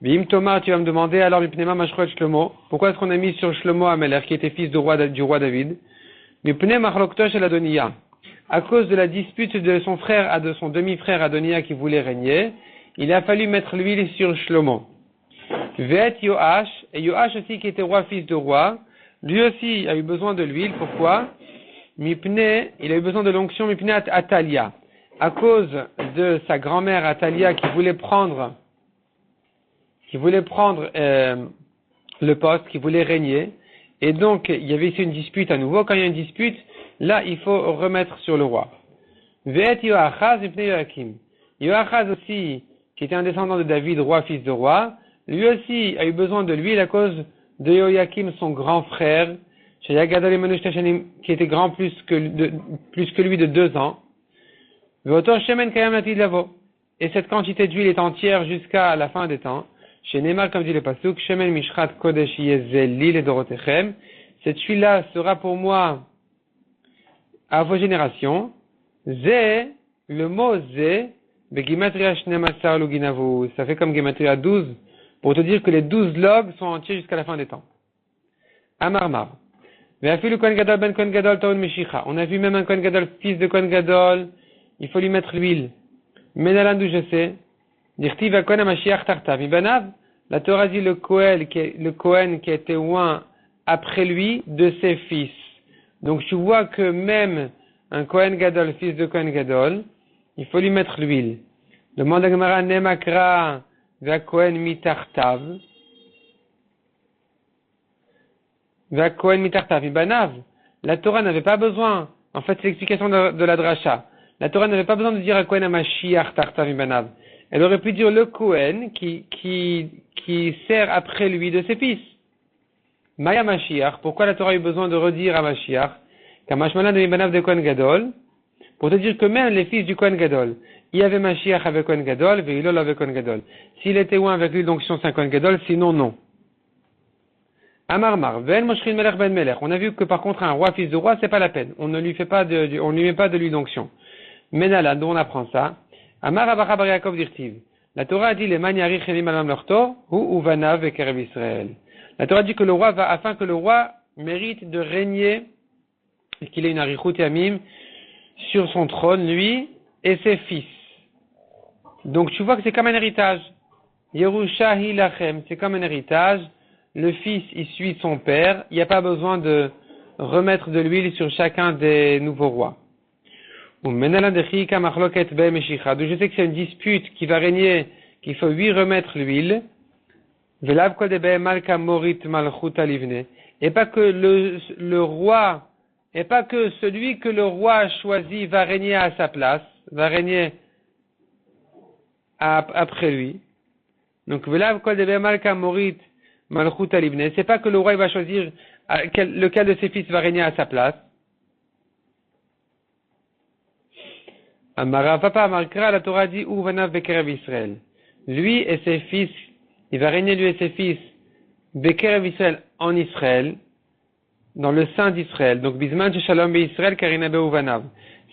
Vim Thomas, tu vas me demander, alors, Mipnema Mashroet Shlomo, pourquoi est-ce qu'on a mis sur Shlomo Amelech, qui était fils du roi David? Mipne Machloktosh El Adoniya. À cause de la dispute de son frère, de son demi-frère Adoniya qui voulait régner, il a fallu mettre l'huile sur Shlomo. Vet Yoash, et Yoash aussi qui était roi, fils de roi, lui aussi a eu besoin de l'huile, pourquoi? Mipne, il a eu besoin de l'onction Mipne Atalia. À cause de sa grand-mère Atalia qui voulait prendre le poste, qui voulait régner, et donc il y avait ici une dispute à nouveau. Quand il y a une dispute, là il faut remettre sur le roi. Ve'et Yoachaz mipnei Yoakim. Yoachaz aussi, qui était un descendant de David, roi, fils de roi, lui aussi a eu besoin de l'huile à cause de Yoakim, son grand frère, qui était grand plus que lui de 2 ans. Ve'otor shemen kayam latid lavo. Et cette quantité d'huile est entière jusqu'à la fin des temps. Chez Neymar, comme dit le Pasuk, Shemen Mishrat Kodesh Yezeli le Dorotechem. Cette huile-là sera pour moi à vos générations. Zé, le mot Zé, Begimatria Shnemasar Luginavu. Ça fait comme Gematria 12, pour te dire que les 12 logs sont entiers jusqu'à la fin des temps. Amarmar. Ve'afilu Kohen Gadol ben Kohen Gadol Taun Meshicha. On a vu même un Kohen Gadol, fils de Kohen Gadol, il faut lui mettre l'huile. Menalan d'où je sais. Dirtiv Kohen HaMashiach Tartav Ibanav. La Torah dit le Kohen qui a été oint après lui de ses fils. Donc tu vois que même un Kohen Gadol, fils de Kohen Gadol, il faut lui mettre l'huile. Demande à Gemara Nemakra va Kohen mitartav. Va Kohen mitartav Ibanav. La Torah n'avait pas besoin, en fait c'est l'explication de la dracha. La Torah n'avait pas besoin de dire à Kohen HaMashiach Tartav Ibanav. Elle aurait pu dire le Kohen qui sert après lui de ses fils. Maya Mashiach, pourquoi la Torah a eu besoin de redire à Mashiach, Kamashmana de Ibanav de Kohen Gadol, pour te dire que même les fils du Kohen Gadol, il y avait Mashiach avec Kohen Gadol, Veilol avec Kohen Gadol. S'il était loin avec lui, donc si on c'est un Kohen Gadol, sinon non. Amarmar, Ven Moshrin Melech Ben Melech. On a vu que par contre un roi, fils de roi, c'est pas la peine. On ne lui fait pas on lui met pas de l'huile d'onction. Menala, d'où on apprend ça. Amar Abacha Bar Yaakov Dirtiv. La Torah a dit les maniari chelim alam lorto ou uvanav vekerev Israël. La Torah dit que le roi va, afin que le roi mérite de régner et qu'il ait une arichut yamim sur son trône, lui et ses fils. Donc tu vois que c'est comme un héritage. Yerusha hilachem, c'est comme un héritage. Le fils, il suit son père. Il n'y a pas besoin de remettre de l'huile sur chacun des nouveaux rois. D'où je sais que c'est une dispute qui va régner, qu'il faut lui remettre l'huile. Et pas que le roi, et pas que celui que le roi a choisi va régner à sa place, va régner après lui. Donc, c'est pas que le roi il va choisir lequel de ses fils va régner à sa place. Amara Papa Amarkra, la Torah dit Uvanav Bekerev Israël. Lui et ses fils, il va régner lui et ses fils Bekerev Israël en Israël, dans le sein d'Israël. Donc Bisman Shalom Be Israël Karinabe Uvanav.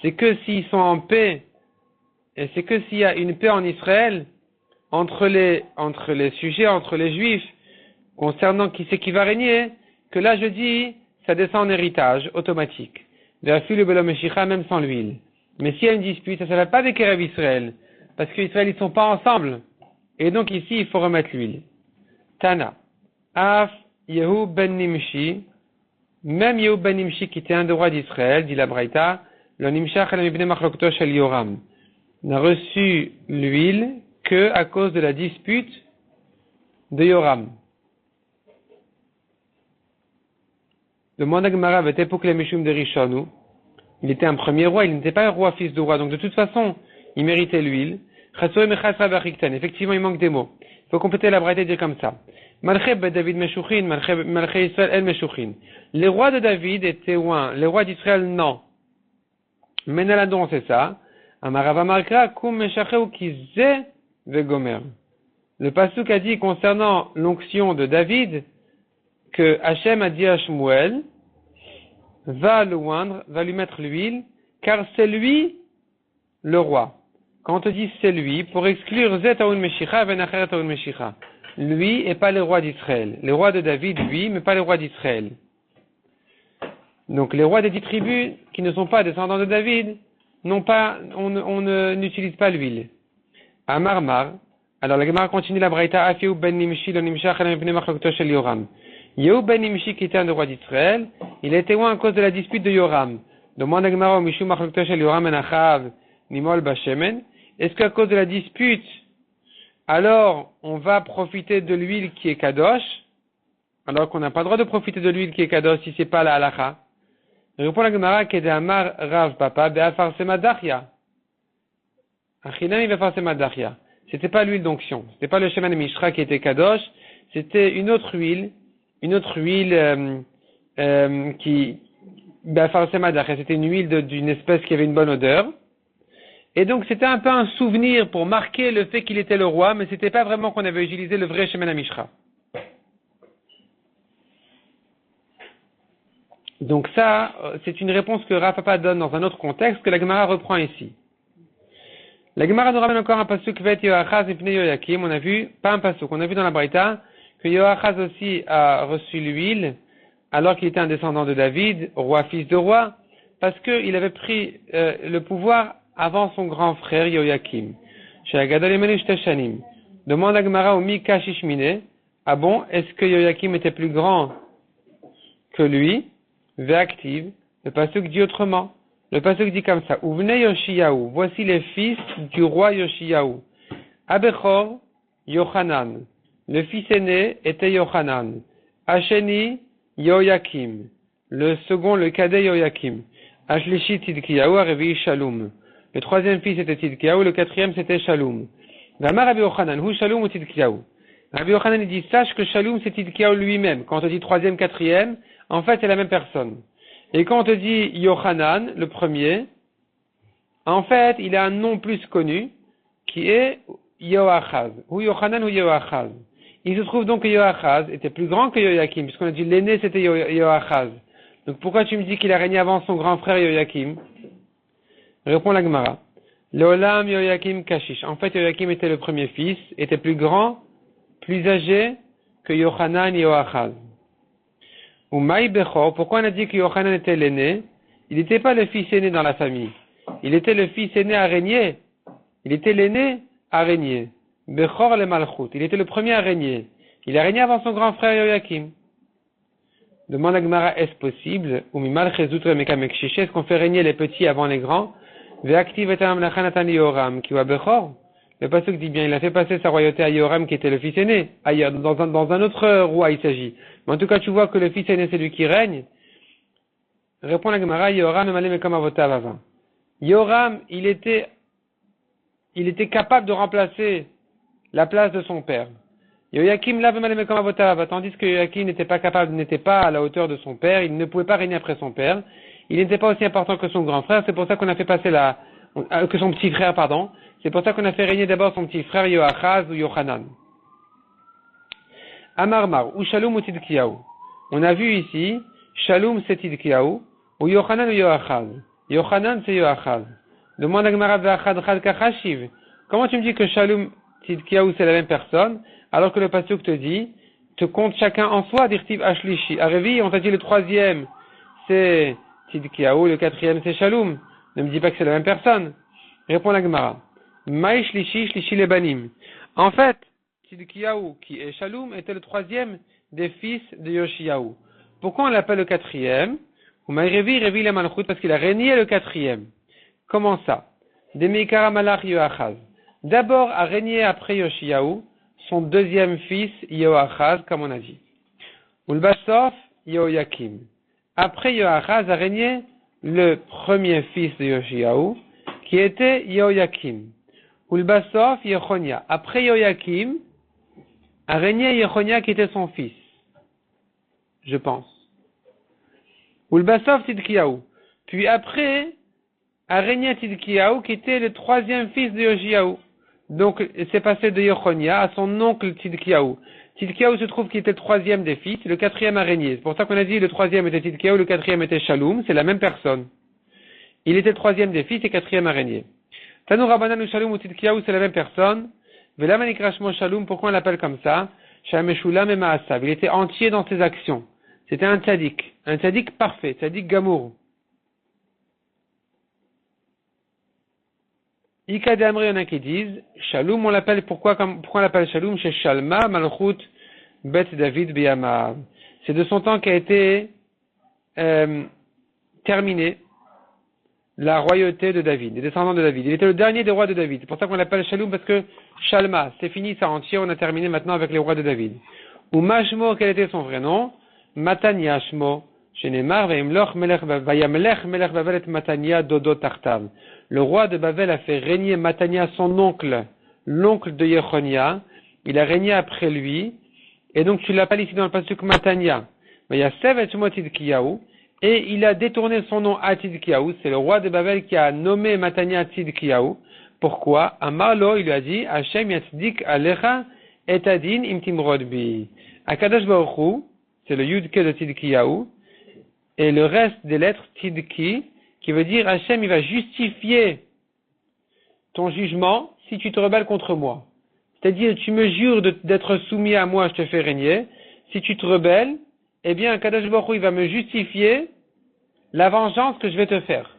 C'est que s'ils sont en paix, et c'est que s'il y a une paix en Israël, entre les sujets, entre les juifs, concernant qui c'est qui va régner, que là je dis, ça descend en héritage automatique. Verfi le Belom Meshicha, même sans l'huile. Mais s'il y a une dispute, ça ne s'appelle pas des Kerev Israël, parce qu'Israël ils sont pas ensemble. Et donc ici, il faut remettre l'huile. Tana. Af Yehu ben Nimshi, même Yehu ben Nimshi qui était un des rois d'Israël, dit la Braïta, le Nimshach al Mibne Machlokto shel Yoram, n'a reçu l'huile que à cause de la dispute de Yoram. Demande à Gemara, avait pour que les Mishum de Rishonu. Il était un premier roi, il n'était pas un roi fils de roi, donc de toute façon, il méritait l'huile. Effectivement, il manque des mots. Il faut compléter la braïta et dire comme ça. Les rois de David étaient loin, les rois d'Israël non. Menaladon, c'est ça. Le pasuk a dit concernant l'onction de David que Hachem a dit à Shmuel, va le oindre, va lui mettre l'huile, car c'est lui le roi. Quand on te dit c'est lui, pour exclure Zetaoun Meshicha, Venacheret Meshicha. Lui et pas les rois d'Israël. Les rois de David, oui, mais pas les rois d'Israël. Donc les rois des 10 tribus, qui ne sont pas descendants de David, n'utilise pas l'huile. À Marmar, alors la Gemara continue la braïta, Afiou ben Nimshi, le Nimshach, el Mibne Machlokto shel Yoram. Yehu ben Nimshi, qui était un des rois d'Israël, il était loin à cause de la dispute de Yoram. Demande à Gemara au Mishu Machlokto shel Yoram en Achav, Nimol Bashemen. Est-ce qu'à cause de la dispute, alors on va profiter de l'huile qui est Kadosh, alors qu'on n'a pas le droit de profiter de l'huile qui est Kadosh si c'est pas la halacha? Répond la Gemara, Kedamar Rav Papa, Be'afar Semadachia. Achinami Be'afar Semadachia. C'était pas l'huile d'onction. C'était pas le Sheman Mishra qui était Kadosh. C'était une autre huile qui, Be'afar Semadachia. C'était une huile d'une espèce qui avait une bonne odeur. Et donc c'était un peu un souvenir pour marquer le fait qu'il était le roi, mais c'était pas vraiment qu'on avait utilisé le vrai Sheman Mishra. Donc ça, c'est une réponse que Rav Papa donne dans un autre contexte que la Gemara reprend ici. La Gemara nous ramène encore un pasuk vet Yoachaz ipne Yoyakim. On a vu, pas un pasuk, on a vu dans la Braïta que Yoachaz aussi a reçu l'huile alors qu'il était un descendant de David, roi fils de roi, parce qu'il avait pris le pouvoir avant son grand frère Yoyakim. Chez Agadol Emenu Shteshanim. Demande à Gemara au Mika Shishmine. Ah bon, est-ce que Yoyakim était plus grand que lui? Ve'active. Le pasuk dit autrement. Le pasuk dit comme ça. Uvne Yoshiyahu. Voici les fils du roi Yoshiyahu. Abechor Yochanan. Le fils aîné était Yochanan. Hacheni Yoyakim. Le second, le cadet Yoyakim. Ashlishi Tidkiyahu, Arevi Shalom. Le troisième fils était Tidkiyahu, le quatrième c'était Shalom. Vamar Rabbi Yochanan, hu Shalom ou Tidkiyahu. Rabbi Yochanan dit, sache que Shalom c'est Tidkiyahu lui-même. Quand on te dit troisième, quatrième, en fait c'est la même personne. Et quand on te dit Yochanan, le premier, en fait il a un nom plus connu, qui est Yoachaz. Ou Yochanan ou Yoachaz. Il se trouve donc que Yoachaz était plus grand que Yoyakim, puisqu'on a dit l'aîné c'était Yoachaz. Donc pourquoi tu me dis qu'il a régné avant son grand frère Yoyakim? Répond la Gemara. Leolam Yoyakim Kashish. En fait, Yoyakim était le premier fils, était plus grand, plus âgé que Yochanan et Yoachaz. Ou Maï Bechor. Pourquoi on a dit que Yochanan était l'aîné? Il n'était pas le fils aîné dans la famille. Il était le fils aîné à régner. Il était l'aîné à régner. Bechor le Malchut. Il était le premier à régner. Il a régné avant son grand frère Yoyakim. Demande à Gemara, est-ce possible? Ou mimal chezutre mekamek shish, est-ce qu'on fait régner les petits avant les grands? Ve'aktiv etam lachanatan Yoram, qui wa bechor. Le pasuk dit bien, il a fait passer sa royauté à Yoram, qui était le fils aîné. Ailleurs, dans un autre roi, il s'agit. Mais en tout cas, tu vois que le fils aîné, c'est lui qui règne. Répond la Gemara, Yoram ne malé comme avotav avant. Yoram, il était capable de remplacer la place de son père. Yoyakim l'avait mal aimé comme avotav, tandis que Yoyakim n'était pas à la hauteur de son père, il ne pouvait pas régner après son père, il n'était pas aussi important que son grand frère, c'est pour ça qu'on a fait passer que son petit frère, pardon, c'est pour ça qu'on a fait régner d'abord son petit frère Yoachaz ou Yochanan. Amarmar, ou Shalom ou Tidkiyahu. On a vu ici, Shalom c'est Tidkiyahu, ou Yochanan ou Yoachaz. Yochanan c'est Yoachaz. Demande à Gemara ve'achad chad kachashiv. Comment tu me dis que Shalom Tidkiyahu c'est la même personne, alors que le pasuk te dit, te compte chacun en soi, dirtiv ashlishi. À Révi, on t'a dit le troisième, c'est Tidkiyahu, le quatrième, c'est Shalom. Ne me dis pas que c'est la même personne. Répond la Gemara. Maï shlishi, shlishi lebanim. En fait, Tidkiyahu, qui est Shalom, était le troisième des fils de Yoshiyahu. Pourquoi on l'appelle le quatrième? Ou Maï Révi le malchut, parce qu'il a régné le quatrième. Comment ça? Demikara malach Yoachaz. D'abord, a régné après Yoshiyahu, son deuxième fils, Yoachaz, comme on a dit. Ulbasof, Yoyakim. Après Yoachaz a régné le premier fils de Yoshiyahu, qui était Yoyakim. Ulbasof, Yechonia. Après Yoyakim, a régné Yechonia, qui était son fils. Je pense. Ulbasof, Tidkiyahu. Puis après, a régné Tidkiyahu, qui était le troisième fils de Yoshiyahu. Donc, c'est passé de Yechonia à son oncle Tidkiyahu. Tidkiyahu se trouve qu'il était le troisième des fils, le quatrième a régné. C'est pour ça qu'on a dit le troisième était Tidkiyahu, le quatrième était Shalom, c'est la même personne. Il était le troisième des fils et quatrième a régné. Tanou Rabbanan ou Shalom ou Tidkiyahu, c'est la même personne. Velamanik Shalom, pourquoi on l'appelle comme ça? Shameshulam et Maasav. Il était entier dans ses actions. C'était un tzaddik parfait, tzaddik gamour. Ika de Amri, il y en a qui disent, Shalom, on l'appelle, pourquoi on l'appelle Shalom? Chez Shalma, Malchut, Bet David, Biyama. C'est de son temps qu'a été terminé la royauté de David, les descendants de David. Il était le dernier des rois de David. C'est pour ça qu'on l'appelle Shalom, parce que Shalma, c'est fini, ça entier, on a terminé maintenant avec les rois de David. Ou Mashmo, quel était son vrai nom? Matania Shmo. Le roi de Bavel a fait régner Matania, son oncle, l'oncle de Yechonia. Il a régné après lui. Et donc tu l'appelles ici dans le pasuk Matania. Et il a détourné son nom à Tidkiyahu. C'est le roi de Bavel qui a nommé Matania Tidkiyahu. Pourquoi? Amarlo, il lui a dit, Hashem yatzdik alecha et adin im timrod bi. Akadosh Baruch Hu, c'est le Yud-Ke de Tidkiyahu. Et le reste des lettres, Tidki, qui veut dire Hachem, il va justifier ton jugement si tu te rebelles contre moi. C'est-à-dire, tu me jures d'être soumis à moi, je te fais régner. Si tu te rebelles, eh bien, Kadosh Baruch Hu, il va me justifier la vengeance que je vais te faire.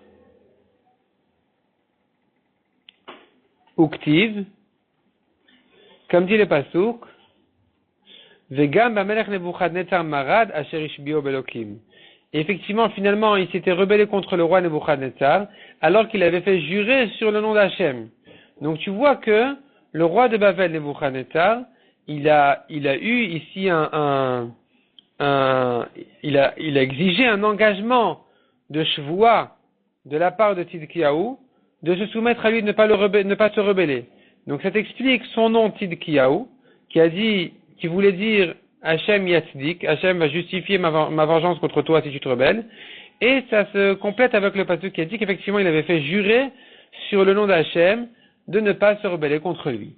Uktiv, comme dit le Pasuk, Vegam b'amelech Nebuchadnezzar marad asher ishbio belokim. Et effectivement, finalement, il s'était rebellé contre le roi Nebuchadnezzar, alors qu'il avait fait jurer sur le nom d'Hachem. Donc tu vois que le roi de Babel, Nebuchadnezzar, il a eu ici il a exigé un engagement de Shvoua de la part de Tzidkiyahu, de se soumettre à lui, de ne pas se rebeller. Donc ça t'explique son nom Tzidkiyahu, qui voulait dire Hachem Yatzdik, Hachem va justifier ma vengeance contre toi si tu te rebelles. Et ça se complète avec le pasuk qui a dit qu'effectivement il avait fait jurer sur le nom d'Hachem de ne pas se rebeller contre lui.